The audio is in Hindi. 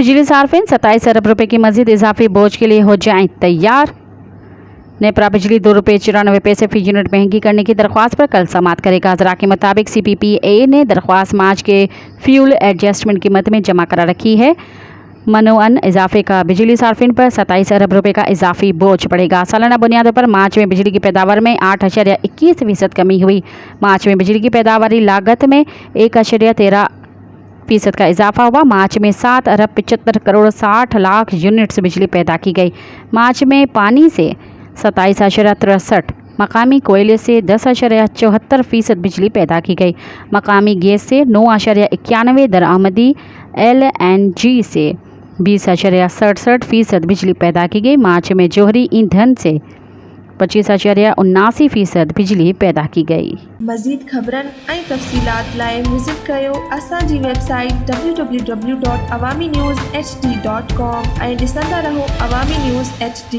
बिजली सार्फिन 27 अरब रुपए की मजीद इजाफी बोझ के लिए हो जाएं तैयार। नेपरा बिजली ₹2.94 फी यूनिट महंगी करने की दरख्वास्त पर कल समाअत करेगा। ज़रा के मुताबिक CPPA ने दरख्वास्त मार्च के फ्यूल एडजस्टमेंट कीमत में जमा करा रखी है। मनोअन इजाफे का बिजली सार्फिन पर 27 अरब रुपए का इजाफी बोझ पड़ेगा। सालाना बुनियादों पर मार्च में बिजली की पैदावार में 8.21% कमी हुई। मार्च में बिजली की पैदावारी लागत में 1.13% का इजाफा हुआ। मार्च में 7 अरब 75 करोड़ 60 लाख यूनिट्स बिजली पैदा की गई। मार्च में पानी से 27.63, मकामी कोयले से 10.74% बिजली पैदा की गई। मकामी गैस से 9.91, दरामदी LNG से 20.67% बिजली पैदा की गई। मार्च में जोहरी ईंधन से 25.79% बिजली पैदा की गई। मज़ीद ख़बरन ऐं तफ़सीलात लाइ विज़िट कयो असांजी वेबसाइट www.awamiNewsHD.com ऐं ॾिसंदा रहो अवामी न्यूज़ HD।